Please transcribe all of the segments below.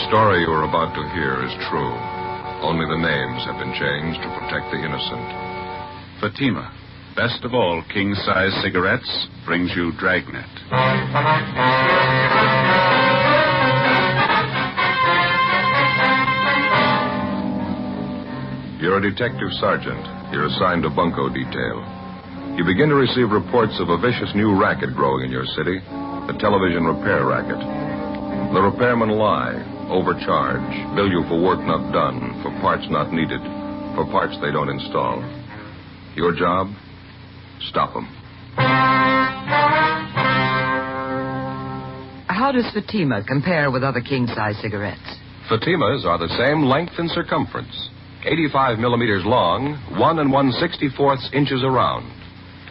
story you are about to hear is true. Only the names have been changed to protect the innocent. Fatima, best of all king-size cigarettes, brings you Dragnet. You're a detective sergeant. You're assigned to bunco detail. You begin to receive reports of a vicious new racket growing in your city, the television repair racket. The repairmen lie, overcharge, bill you for work not done, for parts not needed, for parts they don't install. Your job? Stop them. How does Fatima compare with other king-size cigarettes? Fatimas are the same length and circumference, 85 millimeters long, 1 1/64 inches around.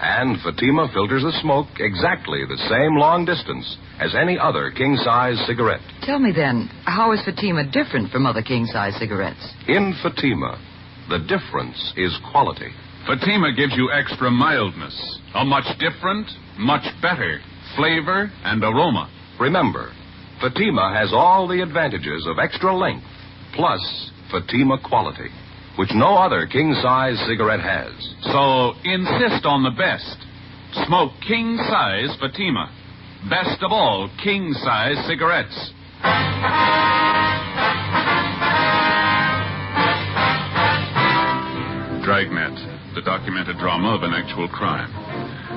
And Fatima filters the smoke exactly the same long distance as any other king-size cigarette. Tell me then, how is Fatima different from other king-size cigarettes? In Fatima, the difference is quality. Fatima gives you extra mildness, a much different, much better flavor and aroma. Remember, Fatima has all the advantages of extra length, plus Fatima quality, which no other king-size cigarette has. So insist on the best. Smoke king-size Fatima. Best of all king-size cigarettes. Dragnet, the documented drama of an actual crime.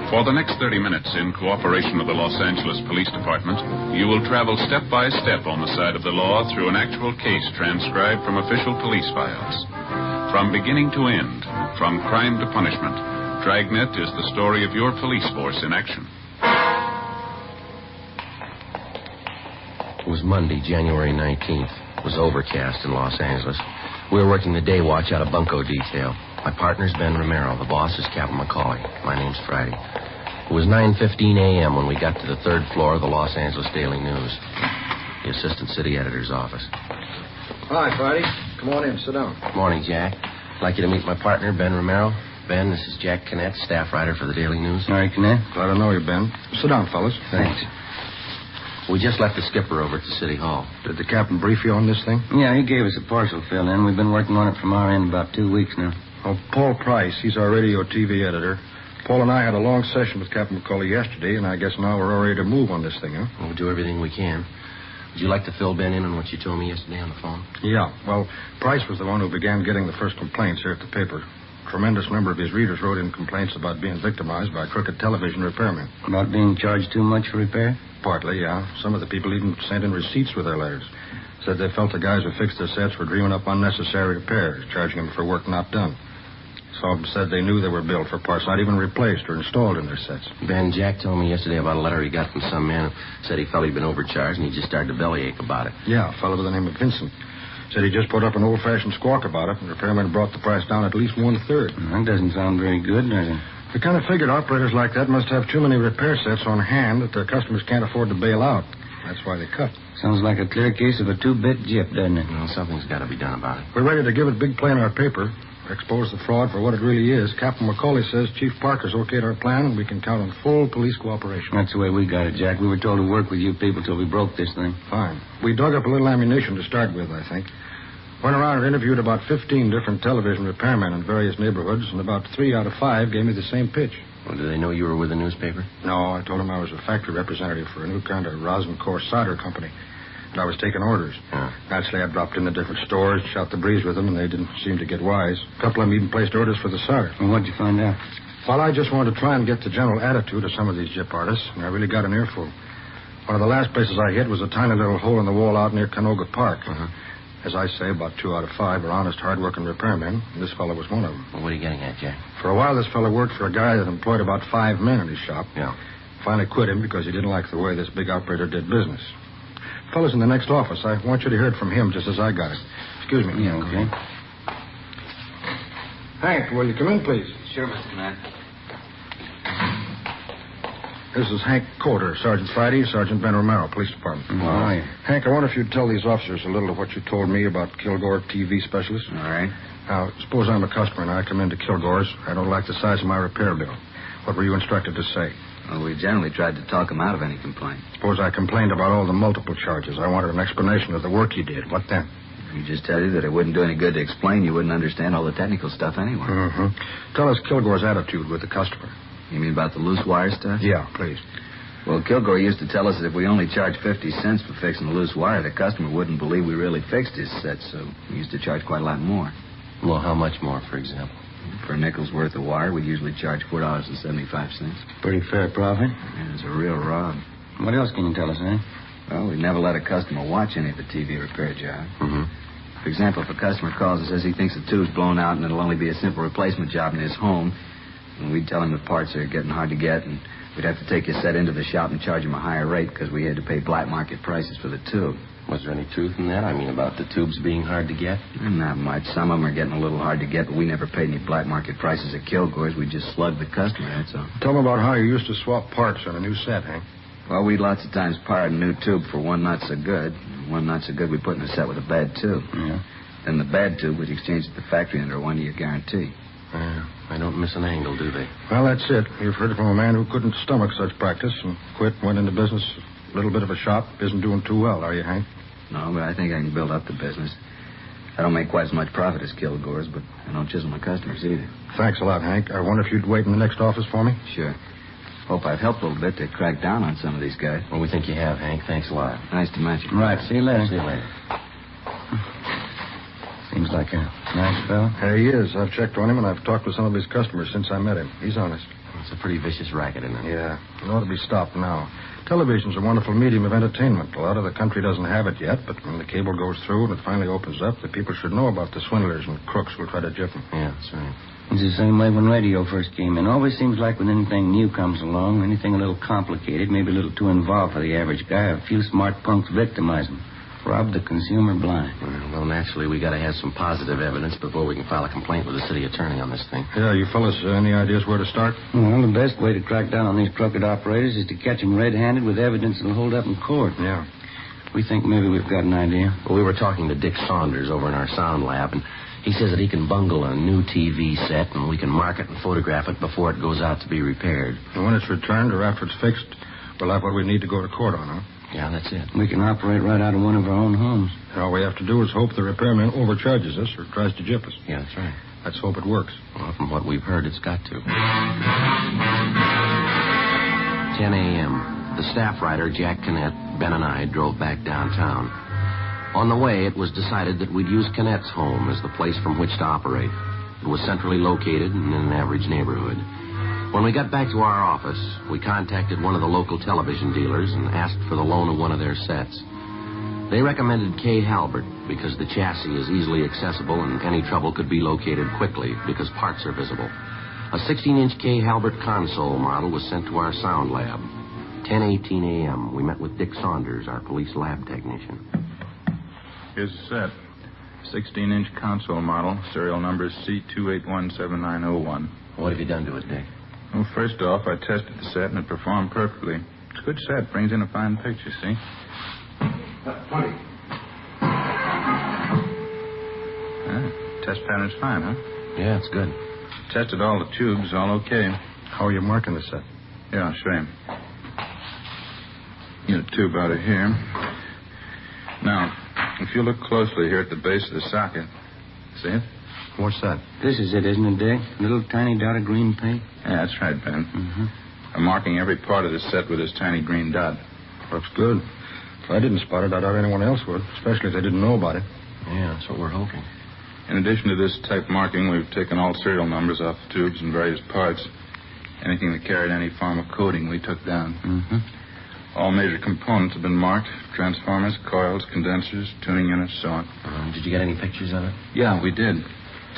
For the next 30 minutes, in cooperation with the Los Angeles Police Department, you will travel step by step on the side of the law through an actual case transcribed from official police files. From beginning to end, from crime to punishment, Dragnet is the story of your police force in action. It was Monday, January 19th. It was overcast in Los Angeles. We were working the day watch out of bunco detail. My partner's Ben Romero. The boss is Captain McCauley. My name's Friday. It was 9:15 a.m. when we got to the third floor of the Los Angeles Daily News, the assistant city editor's office. Hi, Friday. Come on in. Sit down. Morning, Jack. I'd like you to meet my partner, Ben Romero. Ben, this is Jack Kinnett, staff writer for the Daily News. All right, Kinnett. Glad to know you, Ben. Sit down, fellas. Thanks. We just left the skipper over at the city hall. Did the captain brief you on this thing? Yeah, he gave us a partial fill-in. We've been working on it from our end about 2 weeks now. Well, Paul Price, he's our radio TV editor. Paul and I had a long session with Captain McCauley yesterday, and I guess now we're all ready to move on this thing, huh? We'll do everything we can. Would you like to fill Ben in on what you told me yesterday on the phone? Yeah. Well, Price was the one who began getting the first complaints here at the paper. A tremendous number of his readers wrote in complaints about being victimized by crooked television repairmen. About being charged too much for repair? Partly, yeah. Some of the people even sent in receipts with their letters. Said they felt the guys who fixed their sets were dreaming up unnecessary repairs, charging them for work not done. Some of them said they knew they were billed for parts not even replaced or installed in their sets. Ben, Jack told me yesterday about a letter he got from some man who said he felt he'd been overcharged and he just started to bellyache about it. Yeah, a fellow by the name of Vincent. Said he just put up an old-fashioned squawk about it, and the repairman brought the price down at least 1/3. That doesn't sound very good, does it? We kind of figured operators like that must have too many repair sets on hand that their customers can't afford to bail out. That's why they cut. Sounds like a clear case of a two-bit gyp, doesn't it? Well, something's got to be done about it. We're ready to give it big play in our paper, expose the fraud for what it really is. Captain McCauley says Chief Parker's okayed our plan, and we can count on full police cooperation. That's the way we got it, Jack. We were told to work with you people till we broke this thing. Fine. We dug up a little ammunition to start with, I think. Went around and interviewed about 15 different television repairmen in various neighborhoods, and about 3 out of 5 gave me the same pitch. Well, do they know you were with the newspaper? No, I told them I was a factory representative for a new kind of rosin core solder company, and I was taking orders. Yeah. Naturally, I dropped in the different stores, shot the breeze with them, and they didn't seem to get wise. A couple of them even placed orders for the solder. Well, what'd you find out? Well, I just wanted to try and get the general attitude of some of these gyp artists, and I really got an earful. One of the last places I hit was a tiny little hole in the wall out near Canoga Park. Uh-huh. As I say, about 2 out of 5 are honest, hard-working repairmen, and this fellow was one of them. Well, what are you getting at, Jack? For a while, this fellow worked for a guy that employed about 5 men in his shop. Yeah. Finally quit him because he didn't like the way this big operator did business. Fellow's in the next office. I want you to hear it from him just as I got it. Excuse me. Yeah, okay. Hank, will you come in, please? Sure, Mr. Knapp. This is Hank Coulter, Sergeant Friday, Sergeant Ben Romero, Police Department. All right. Hank, I wonder if you'd tell these officers a little of what you told me about Kilgore TV specialists. All right. Now, suppose I'm a customer and I come into Kilgore's. I don't like the size of my repair bill. What were you instructed to say? Well, we generally tried to talk him out of any complaint. Suppose I complained about all the multiple charges. I wanted an explanation of the work you did. What then? You just tell you that it wouldn't do any good to explain. You wouldn't understand all the technical stuff anyway. Mm-hmm. Tell us Kilgore's attitude with the customer. You mean about the loose wire stuff? Yeah, please. Well, Kilgore used to tell us that if we only charged 50 cents for fixing the loose wire, the customer wouldn't believe we really fixed his set, so we used to charge quite a lot more. Well, how much more, for example? For a nickel's worth of wire, we'd usually charge $4.75. Pretty fair profit. And it's a real rob. What else can you tell us, eh? Well, we never let a customer watch any of the TV repair job. Mm-hmm. For example, if a customer calls and says he thinks the tube's blown out and it'll only be a simple replacement job in his home, and we'd tell him the parts are getting hard to get, and we'd have to take his set into the shop and charge him a higher rate because we had to pay black market prices for the tube. Was there any truth in that? I mean, about the tubes being hard to get? Not much. Some of them are getting a little hard to get, but we never paid any black market prices at Kilgore's. We just slugged the customer, that's all. Tell me about how you used to swap parts on a new set, Hank. Well, we'd lots of times pirate a new tube for one not so good. One not so good we put in a set with a bad tube. Yeah. Then the bad tube we'd exchange at the factory under a 1-year guarantee. They don't miss an angle, do they? Well, that's it. You've heard it from a man who couldn't stomach such practice and quit, went into business, a little bit of a shop. Isn't doing too well, are you, Hank? No, but I think I can build up the business. I don't make quite as much profit as Kilgore's, but I don't chisel my customers either. Thanks a lot, Hank. I wonder if you'd wait in the next office for me? Sure. Hope I've helped a little bit to crack down on some of these guys. Well, we think you have, Hank. Thanks a lot. Nice to meet you. Right, see you later. See you later. Seems like a nice fellow. He is. I've checked on him, and I've talked with some of his customers since I met him. He's honest. It's a pretty vicious racket, isn't it? Yeah. It ought to be stopped now. Television's a wonderful medium of entertainment. A lot of the country doesn't have it yet, but when the cable goes through and it finally opens up, the people should know about the swindlers and crooks who'll try to gyp them. Yeah, that's right. It's the same way when radio first came in. Always seems like when anything new comes along, anything a little complicated, maybe a little too involved for the average guy, a few smart punks victimize him. Rob the consumer blind. Well, naturally, we got to have some positive evidence before we can file a complaint with the city attorney on this thing. Yeah, you fellas, any ideas where to start? Well, the best way to crack down on these crooked operators is to catch them red-handed with evidence that'll hold up in court. Yeah. We think maybe we've got an idea. Well, we were talking to Dick Saunders over in our sound lab, and he says that he can bungle a new TV set, and we can mark it and photograph it before it goes out to be repaired. And when it's returned or after it's fixed, we'll have what we need to go to court on, huh? Yeah, that's it. We can operate right out of one of our own homes. All we have to do is hope the repairman overcharges us or tries to gyp us. Yeah, that's right. Let's hope it works. Well, from what we've heard, it's got to. 10 a.m. The staff writer, Jack Kinnett, Ben, and I drove back downtown. On the way, it was decided that we'd use Kinnett's home as the place from which to operate. It was centrally located and in an average neighborhood. When we got back to our office, we contacted one of the local television dealers and asked for the loan of one of their sets. They recommended K. Halbert because the chassis is easily accessible and any trouble could be located quickly because parts are visible. A 16-inch K. Halbert console model was sent to our sound lab. 10:18 a.m., we met with Dick Saunders, our police lab technician. Here's the set. 16-inch console model, serial number C2817901. What have you done to it, Dick? Well, first off, I tested the set and it performed perfectly. It's a good set. Brings in a fine picture, see? 20. Test pattern's fine, huh? Yeah, it's good. Tested all the tubes, all okay. How are you marking the set? Yeah, I'll show you. Get a tube out of here. Now, if you look closely here at the base of the socket, see it? What's that? This is it, isn't it, Dick? Little tiny dot of green paint? Yeah, that's right, Ben. Mm-hmm. I'm marking every part of the set with this tiny green dot. Looks good. If I didn't spot it, I doubt anyone else would, especially if they didn't know about it. Yeah, that's what we're hoping. In addition to this type marking, we've taken all serial numbers off the tubes and various parts. Anything that carried any form of coding, we took down. Mm-hmm. All major components have been marked. Transformers, coils, condensers, tuning units, so on. Did you get any pictures of it? Yeah, we did.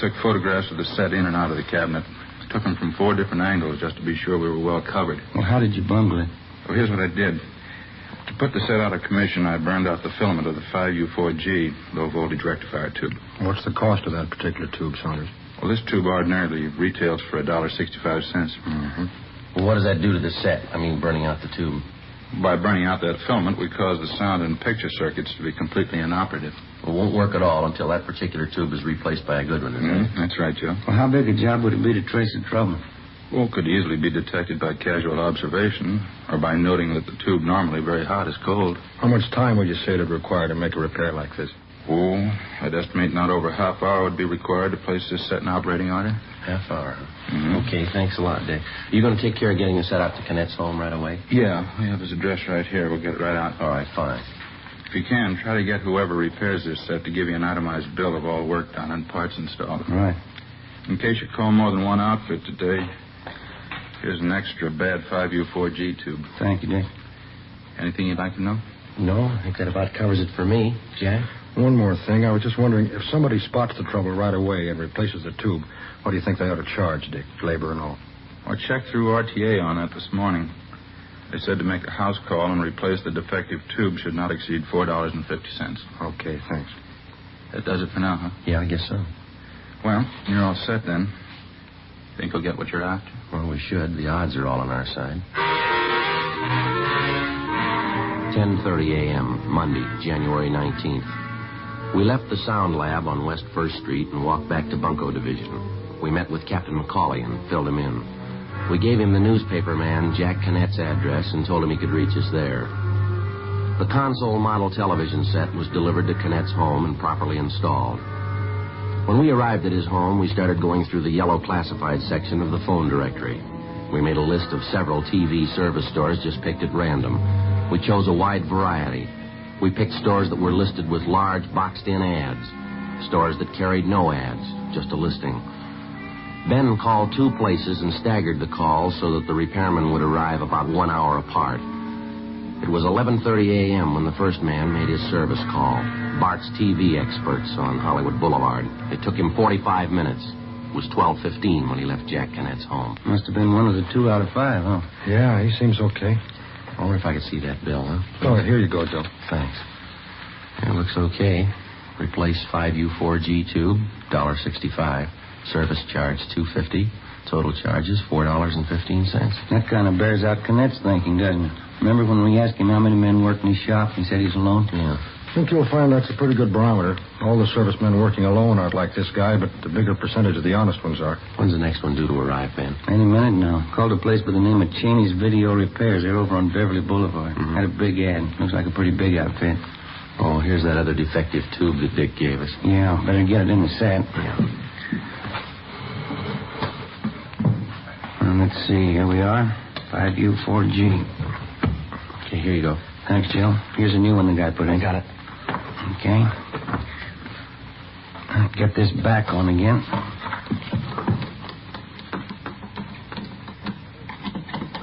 Took photographs of the set in and out of the cabinet. Took them from 4 different angles just to be sure we were well covered. Well, how did you bungle it? Well, here's what I did. To put the set out of commission, I burned out the filament of the 5U4G low-voltage rectifier tube. What's the cost of that particular tube, Saunders? Well, this tube ordinarily retails for $1.65. Mm-hmm. Well, what does that do to the set? I mean, burning out the tube. By burning out that filament, we cause the sound and picture circuits to be completely inoperative. It won't work at all until that particular tube is replaced by a good one, isn't it? That's right, Joe. Well, how big a job would it be to trace the trouble? Well, it could easily be detected by casual observation or by noting that the tube normally very hot is cold. How much time would you say it'd require to make a repair like this? Oh, I'd estimate not over a half hour would be required to place this set in operating order. Half hour. Mm-hmm. Okay, thanks a lot, Dick. You going to take care of getting the set out to Canett's home right away? Yeah, we have his address right here. We'll get it right out. All right, fine. If you can, try to get whoever repairs this set to give you an itemized bill of all work done and parts installed. Right. In case you call more than one outfit today, here's an extra bad 5U4G tube. Thank you, Dick. Anything you'd like to know? No, I think that about covers it for me. Jack? One more thing. I was just wondering, if somebody spots the trouble right away and replaces the tube, what do you think they ought to charge, Dick? Labor and all. I checked through RTA on that this morning. They said to make a house call and replace the defective tube should not exceed $4.50. Okay, thanks. That does it for now, huh? Yeah, I guess so. Well, you're all set then. Think you'll get what you're after? Well, we should. The odds are all on our side. 10:30 a.m., Monday, January 19th. We left the sound lab on West 1st Street and walked back to Bunko Division. We met with Captain McCauley and filled him in. We gave him the newspaper man Jack Canett's address and told him he could reach us there. The console model television set was delivered to Canett's home and properly installed. When we arrived at his home, we started going through the yellow classified section of the phone directory. We made a list of several TV service stores just picked at random. We chose a wide variety. We picked stores that were listed with large boxed-in ads, stores that carried no ads, just a listing. Ben called 2 places and staggered the calls so that the repairman would arrive about 1 hour apart. It was 11:30 a.m. when the first man made his service call. Bart's TV experts on Hollywood Boulevard. It took him 45 minutes. It was 12:15 when he left Jack Canett's home. Must have been one of the 2 out of 5, huh? Yeah, he seems okay. I wonder if I could see that bill, huh? Oh, here you go, Joe. Thanks. It looks okay. Replace 5U4G tube, $1.65. Service charge, $2.50. Total charges, $4.15. That kind of bears out Canett's thinking, doesn't it? Remember when we asked him how many men worked in his shop, he said he's alone? Yeah. I think you'll find that's a pretty good barometer. All the servicemen working alone aren't like this guy, but the bigger percentage of the honest ones are. When's the next one due to arrive, Ben? Any minute now. Called a place by the name of Cheney's Video Repairs. They're over on Beverly Boulevard. Mm-hmm. Had a big ad. Looks like a pretty big outfit. Oh, here's that other defective tube that Dick gave us. Yeah, better get it in the set. Yeah. Let's see. Here we are. 5U4G. Okay, here you go. Thanks, Jill. Here's a new one the guy put in. I got it. Okay. Get this back on again.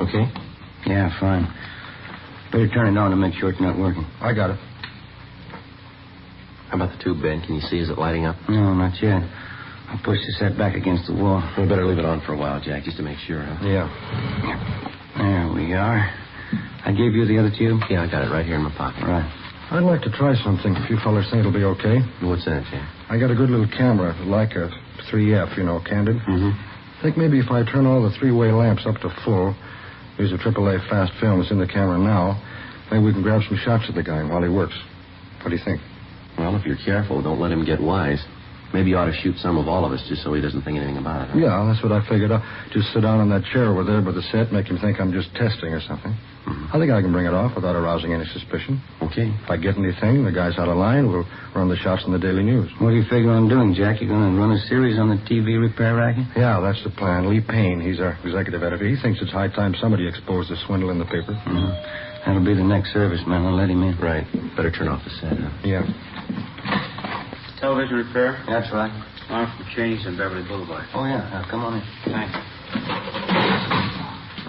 Okay? Yeah, fine. Better turn it on to make sure it's not working. I got it. How about the tube, Ben? Can you see? Is it lighting up? No, not yet. I'll push the set back against the wall. We better leave it on for a while, Jack, just to make sure, huh? Yeah. There we are. I gave you the other tube? Yeah, I got it right here in my pocket. Right. I'd like to try something if you fellas think it'll be okay. What's that, Jack? I got a good little camera, like a 3F, candid. Mm-hmm. I think maybe if I turn all the 3-way lamps up to full, use a AAA fast film that's in the camera now, maybe we can grab some shots of the guy while he works. What do you think? Well, if you're careful, don't let him get wise. Maybe you ought to shoot some of all of us just so he doesn't think anything about it. Huh? Yeah, that's what I figured. I'll just sit down on that chair over there by the set, make him think I'm just testing or something. Mm-hmm. I think I can bring it off without arousing any suspicion. Okay. If I get anything, the guy's out of line, we'll run the shots in the Daily News. What do you figure on doing, Jack? You going to run a series on the TV repair racket? Yeah, that's the plan. Lee Payne, he's our executive editor. He thinks it's high time somebody exposed the swindle in the paper. Mm-hmm. That'll be the next serviceman. I'll let him in. Right. Better turn off the set, huh? Yeah. Television repair? That's right. I'm from Cheney's on Beverly Boulevard. Oh, yeah. Now, come on in. Thanks.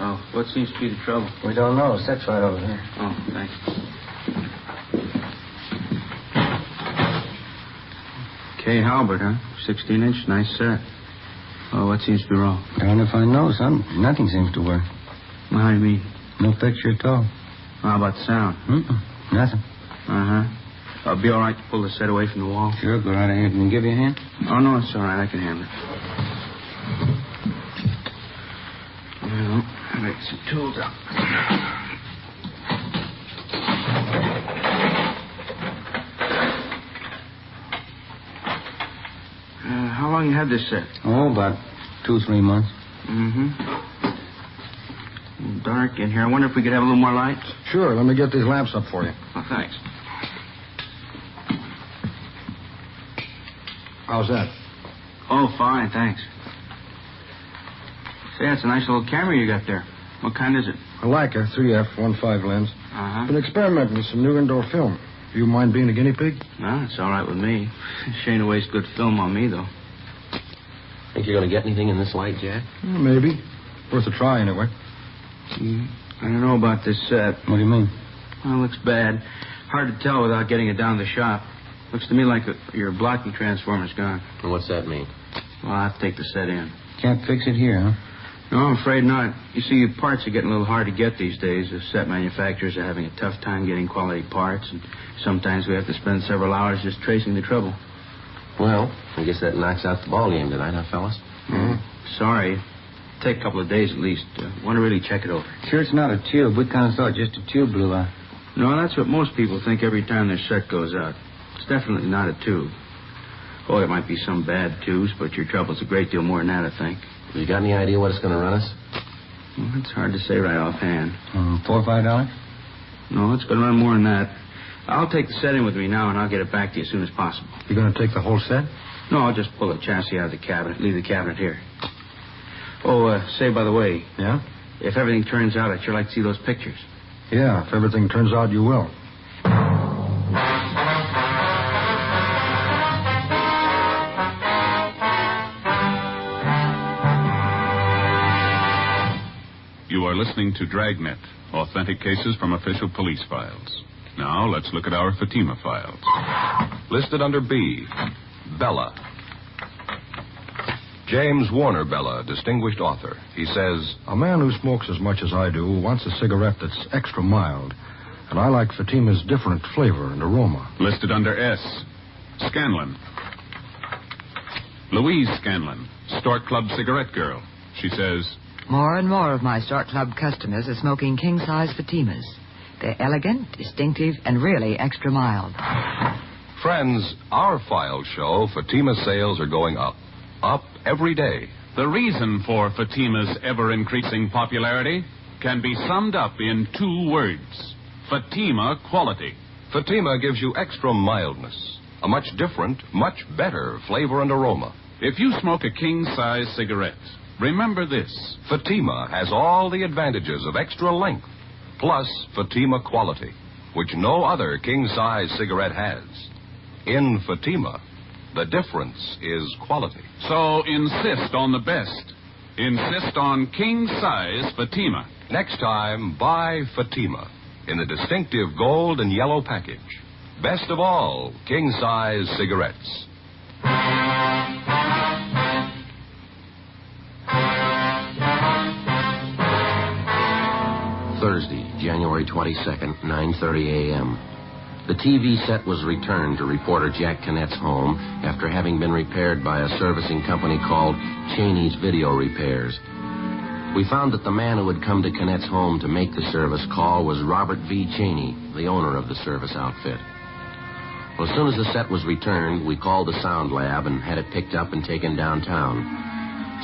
Oh, what seems to be the trouble? We don't know. The set's right over there. Oh, thanks. Kay Halbert, huh? 16-inch, nice set. Oh, what seems to be wrong? Darn if I know, son. Nothing seems to work. Well, how do you mean? No picture at all. How about the sound? Nothing. Uh-huh. It'll be all right to pull the set away from the wall? Sure, go right ahead. Can you give you a hand? Oh, no, it's all right. I can handle it. Well, I'll get some tools out. How long you had this set? Oh, about 2-3 months. Mm-hmm. Dark in here. I wonder if we could have a little more light? Sure, let me get these lamps up for you. Oh, thanks. How's that? Oh, fine, thanks. Say, that's a nice little camera you got there. What kind is it? A Leica 3F 1.5 lens. Uh-huh. Been experimenting with some new indoor film. You mind being a guinea pig? No, it's all right with me. Shane wastes good film on me, though. Think you're going to get anything in this light, Jack? Maybe. Worth a try, anyway. I don't know about this set. What do you mean? Well, it looks bad. Hard to tell without getting it down to the shop. Looks to me like your blocking transformer's gone. And what's that mean? Well, I'll have to take the set in. Can't fix it here, huh? No, I'm afraid not. You see, parts are getting a little hard to get these days. The set manufacturers are having a tough time getting quality parts, and sometimes we have to spend several hours just tracing the trouble. Well, I guess that knocks out the ball game tonight, huh, fellas? Mm-hmm. Sorry. Take a couple of days at least. Want to really check it over. Sure it's not a tube. We kind of thought just a tube blew out. No, that's what most people think every time their set goes out. It's definitely not a tube. Oh, it might be some bad tubes, but your trouble's a great deal more than that, I think. You got any idea what it's going to run us? Well, it's hard to say right offhand. $4 or $5? No, it's going to run more than that. I'll take the set in with me now, and I'll get it back to you as soon as possible. You going to take the whole set? No, I'll just pull the chassis out of the cabinet, leave the cabinet here. Oh, say, by the way, Yeah? if everything turns out, I'd sure like to see those pictures. Yeah, if everything turns out, you will. You are listening to Dragnet, authentic cases from official police files. Now, let's look at our Fatima files. Listed under B, Bella. James Warner Bella, distinguished author. He says, A man who smokes as much as I do wants a cigarette that's extra mild. And I like Fatima's different flavor and aroma. Listed under S, Scanlon. Louise Scanlon, Stork Club cigarette girl. She says, More and more of my Stork Club customers are smoking king-size Fatimas. They're elegant, distinctive, and really extra mild. friends, our files show Fatima sales are going up. Up every day. the reason for Fatima's ever-increasing popularity can be summed up in 2 words. Fatima quality. Fatima gives you extra mildness, a much different, much better flavor and aroma. If you smoke a king-size cigarette, remember this. Fatima has all the advantages of extra length, plus Fatima quality, which no other king-size cigarette has. In Fatima, the difference is quality. So insist on the best. Insist on king-size Fatima. Next time, buy Fatima in the distinctive gold and yellow package. Best of all, king-size cigarettes. Thursday, January 22nd, 9:30 a.m. The TV set was returned to reporter Jack Cannett's home after having been repaired by a servicing company called Cheney's Video Repairs. We found that the man who had come to Cannett's home to make the service call was Robert V. Cheney, the owner of the service outfit. Well, as soon as the set was returned, we called the sound lab and had it picked up and taken downtown.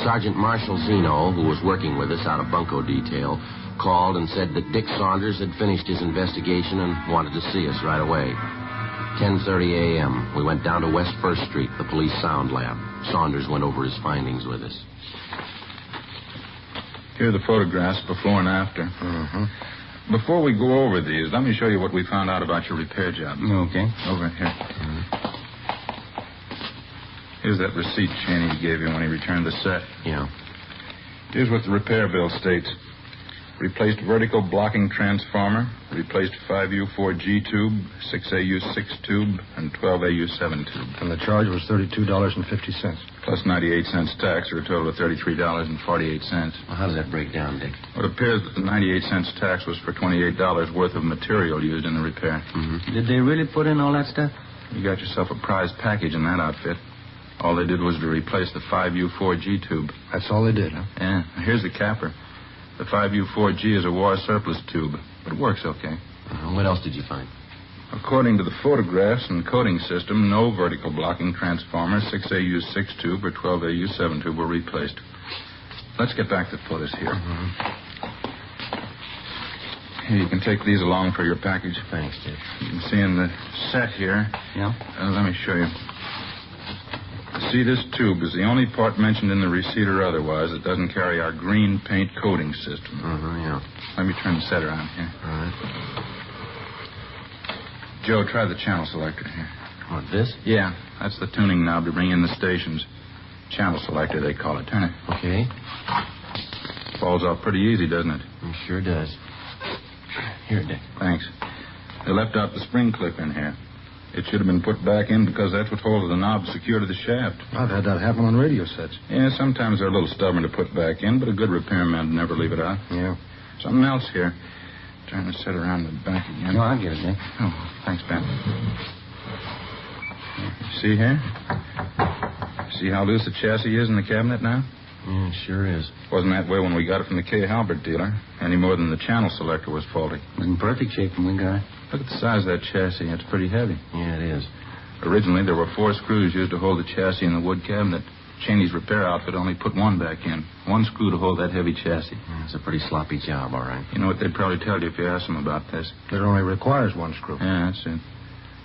Sergeant Marshall Zeno, who was working with us out of Bunko Detail, called and said that Dick Saunders had finished his investigation and wanted to see us right away. 10:30 a.m., we went down to West 1st Street, the police sound lab. Saunders went over his findings with us. Here are the photographs before and after. Mm-hmm. Before we go over these, let me show you what we found out about your repair job. Okay. Over here. Here's that receipt Cheney gave you when he returned the set. Yeah. Here's what the repair bill states. Replaced vertical blocking transformer, replaced 5U4G tube, 6AU6 tube, and 12AU7 tube. And the charge was $32.50. Plus 98 cents tax, or a total of $33.48. Well, how does that break down, Dick? It appears that the 98 cents tax was for $28 worth of material used in the repair. Mm-hmm. Did they really put in all that stuff? You got yourself a prize package in that outfit. All they did was to replace the 5U4G tube. That's all they did, huh? Yeah. Here's the capper. The 5U4G is a war surplus tube, but it works okay. What else did you find? According to the photographs and coding system, no vertical blocking transformer, 6AU6 tube or 12AU7 tube were replaced. Let's get back to photos here. Here, you can take these along for your package. Thanks, Dick. You can see in the set here. Yeah? Let me show you. See, this tube is the only part mentioned in the receipt or otherwise that doesn't carry our green paint coating system. Yeah. Let me turn the set around here. All right. Joe, try the channel selector here. What, this? Yeah, that's the tuning knob to bring in the stations. Channel selector, they call it. Turn it. Okay. Falls off pretty easy, doesn't it? It sure does. Here, Dick. Thanks. They left out the spring clip in here. It should have been put back in because that's what holds the knob secure to the shaft. I've had that happen on radio sets. Yeah, sometimes they're a little stubborn to put back in, but a good repairman would never leave it out. Yeah. Something else here. Turn the set around the back again. No, I'll get it, Dick. Oh, thanks, Ben. See here? See how loose the chassis is in the cabinet now? Yeah, it sure is. Wasn't that way when we got it from the K. Halbert dealer, any more than the channel selector was faulty. It was in perfect shape when we got it. Look at the size of that chassis. It's pretty heavy. Yeah, it is. Originally, there were 4 screws used to hold the chassis in the wood cabinet. Cheney's repair outfit only put 1 back in. 1 screw to hold that heavy chassis. Yeah, it's a pretty sloppy job, all right. You know what they'd probably tell you if you asked them about this? It only requires 1 screw. Yeah, that's it.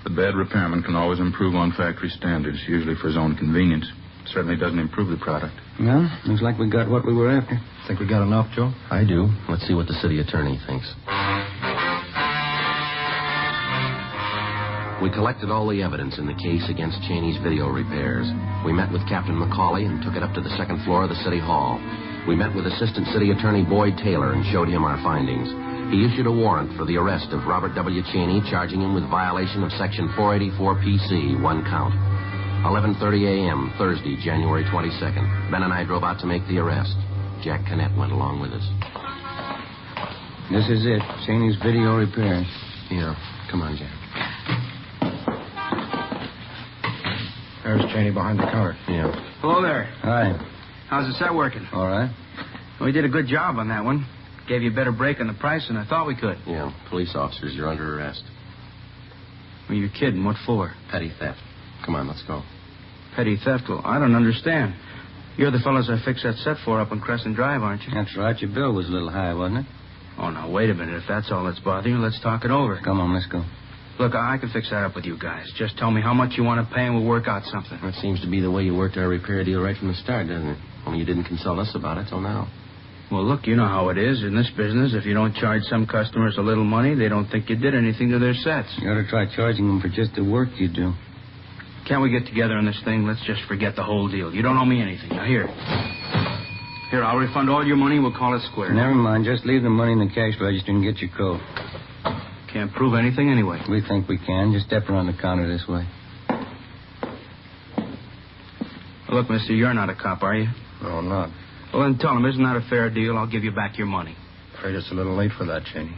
The bad repairman can always improve on factory standards, usually for his own convenience. Certainly doesn't improve the product. Well, looks like we got what we were after. Think we got enough, Joe? I do. Let's see what the city attorney thinks. We collected all the evidence in the case against Cheney's video repairs. We met with Captain McCauley and took it up to the 2nd floor of the city hall. We met with Assistant City Attorney Boyd Taylor and showed him our findings. He issued a warrant for the arrest of Robert W. Cheney, charging him with violation of Section 484 PC, 1 count. 11:30 a.m., Thursday, January 22nd. Ben and I drove out to make the arrest. Jack Canet went along with us. This is it. Cheney's video repairs. Yeah. Come on, Jack. There's Cheney behind the counter. Yeah. Hello there. Hi. How's the set working? All right. We did a good job on that one. Gave you a better break on the price than I thought we could. Yeah. Police officers, you're under arrest. Well, you're kidding. What for? Petty theft. Come on, let's go. Petty theft? Well, I don't understand. You're the fellows I fixed that set for up on Crescent Drive, aren't you? That's right. Your bill was a little high, wasn't it? Oh, now, wait a minute. If that's all that's bothering you, let's talk it over. Come on, let's go. Look, I can fix that up with you guys. Just tell me how much you want to pay and we'll work out something. That seems to be the way you worked our repair deal right from the start, doesn't it? Only you didn't consult us about it till now. Well, look, you know how it is in this business. If you don't charge some customers a little money, they don't think you did anything to their sets. You ought to try charging them for just the work you do. Can't we get together on this thing? Let's just forget the whole deal. You don't owe me anything. Now, here. Here, I'll refund all your money. We'll call it square. Never mind. Just leave the money in the cash register and get your coat. Can't prove anything anyway. We think we can. Just step around the counter this way. Well, look, mister, you're not a cop, are you? No, I'm not. Well, then tell him, isn't that a fair deal? I'll give you back your money. Afraid it's a little late for that, Cheney.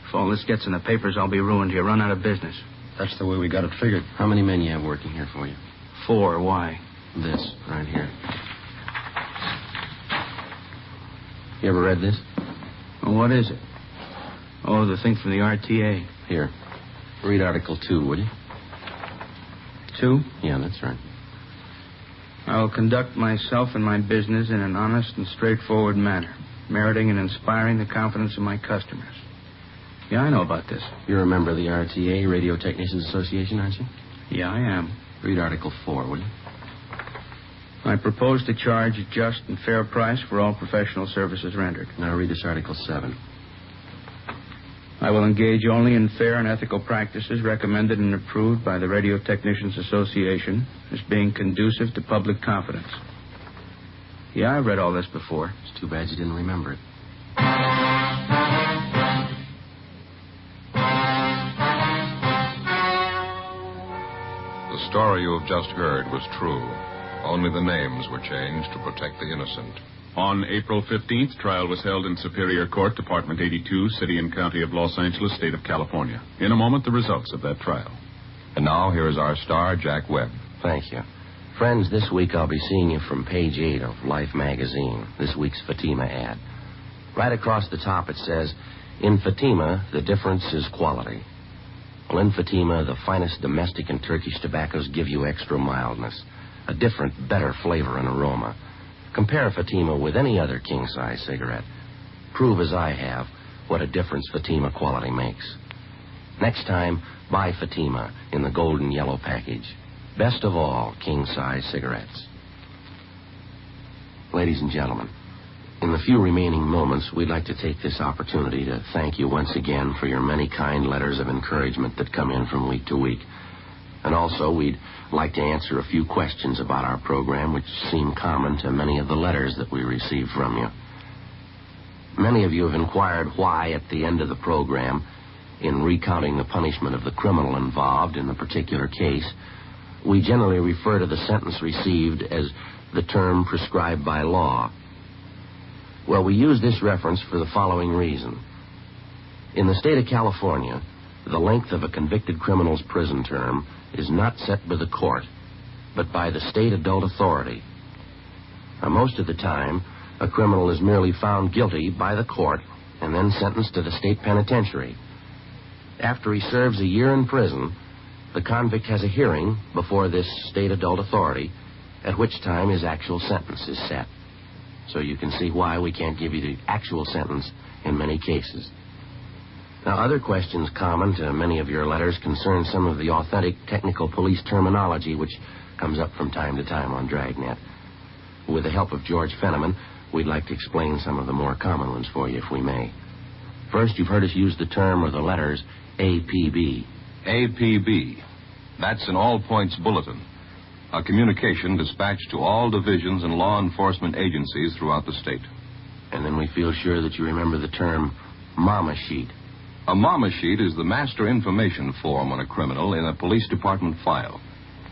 If all this gets in the papers, I'll be ruined here. Run out of business. That's the way we got it figured. How many men you have working here for you? 4. Why? This, right here. You ever read this? Well, what is it? Oh, the thing from the RTA. Here. Read Article 2, would you? 2? Yeah, that's right. I will conduct myself and my business in an honest and straightforward manner, meriting and inspiring the confidence of my customers. Yeah, I know about this. You're a member of the RTA, Radio Technicians Association, aren't you? Yeah, I am. Read Article 4, will you? I propose to charge a just and fair price for all professional services rendered. Now read this Article 7. I will engage only in fair and ethical practices recommended and approved by the Radio Technicians Association as being conducive to public confidence. Yeah, I've read all this before. It's too bad you didn't remember it. The story you have just heard was true. Only the names were changed to protect the innocent. On April 15th, trial was held in Superior Court, Department 82, City and County of Los Angeles, State of California. In a moment, the results of that trial. And now, here is our star, Jack Webb. Thank you. Friends, this week I'll be seeing you from page 8 of Life magazine, this week's Fatima ad. Right across the top it says, "In Fatima, the difference is quality." Well, in Fatima, the finest domestic and Turkish tobaccos give you extra mildness, a different, better flavor and aroma. Compare Fatima with any other king-size cigarette. Prove as I have what a difference Fatima quality makes. Next time, buy Fatima in the golden yellow package. Best of all king-size cigarettes. Ladies and gentlemen, in the few remaining moments, we'd like to take this opportunity to thank you once again for your many kind letters of encouragement that come in from week to week. And also, we'd like to answer a few questions about our program which seem common to many of the letters that we receive from you. Many of you have inquired why, at the end of the program, in recounting the punishment of the criminal involved in the particular case, we generally refer to the sentence received as the term prescribed by law. Well, we use this reference for the following reason. In the state of California, the length of a convicted criminal's prison term is not set by the court, but by the state adult authority. Now, most of the time, a criminal is merely found guilty by the court and then sentenced to the state penitentiary. After he serves a year in prison, the convict has a hearing before this state adult authority, at which time his actual sentence is set. So you can see why we can't give you the actual sentence in many cases. Now, other questions common to many of your letters concern some of the authentic technical police terminology which comes up from time to time on Dragnet. With the help of George Fenneman, we'd like to explain some of the more common ones for you, if we may. First, you've heard us use the term or the letters APB. APB. That's an all-points bulletin, a communication dispatched to all divisions and law enforcement agencies throughout the state. And then we feel sure that you remember the term Mama Sheet. A Mama Sheet is the master information form on a criminal in a police department file.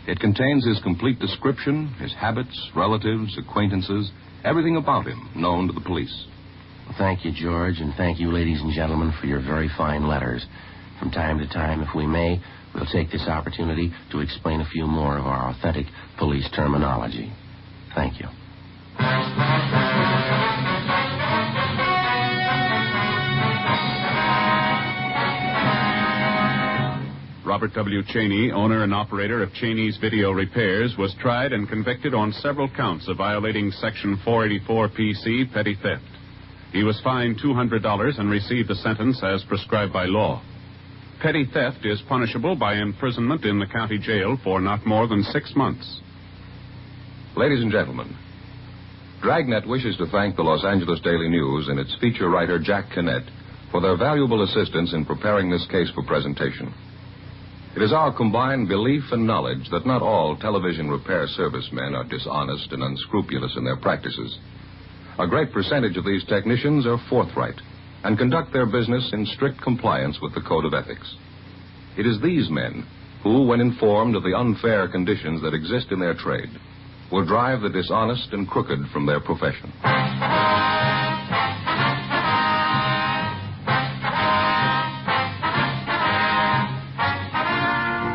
It contains his complete description, his habits, relatives, acquaintances, everything about him known to the police. Well, thank you, George, and thank you, ladies and gentlemen, for your very fine letters. From time to time, if we may, we'll take this opportunity to explain a few more of our authentic police terminology. Thank you. Robert W. Cheney, owner and operator of Cheney's Video Repairs, was tried and convicted on several counts of violating Section 484 PC, petty theft. He was fined $200 and received a sentence as prescribed by law. Petty theft is punishable by imprisonment in the county jail for not more than 6 months. Ladies and gentlemen, Dragnet wishes to thank the Los Angeles Daily News and its feature writer, Jack Kinnett, for their valuable assistance in preparing this case for presentation. It is our combined belief and knowledge that not all television repair servicemen are dishonest and unscrupulous in their practices. A great percentage of these technicians are forthright and conduct their business in strict compliance with the Code of Ethics. It is these men who, when informed of the unfair conditions that exist in their trade, will drive the dishonest and crooked from their profession.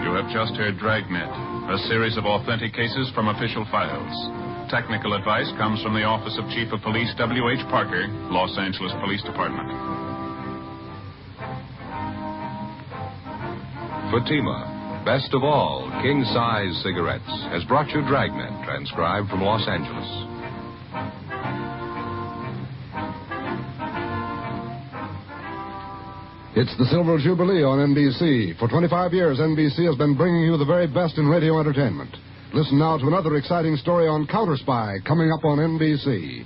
You have just heard Dragnet, a series of authentic cases from official files. Technical advice comes from the Office of Chief of Police W.H. Parker, Los Angeles Police Department. Fatima, best of all king-size cigarettes, has brought you Dragnet, transcribed from Los Angeles. It's the Silver Jubilee on NBC. For 25 years, NBC has been bringing you the very best in radio entertainment. Listen now to another exciting story on Counter Spy coming up on NBC.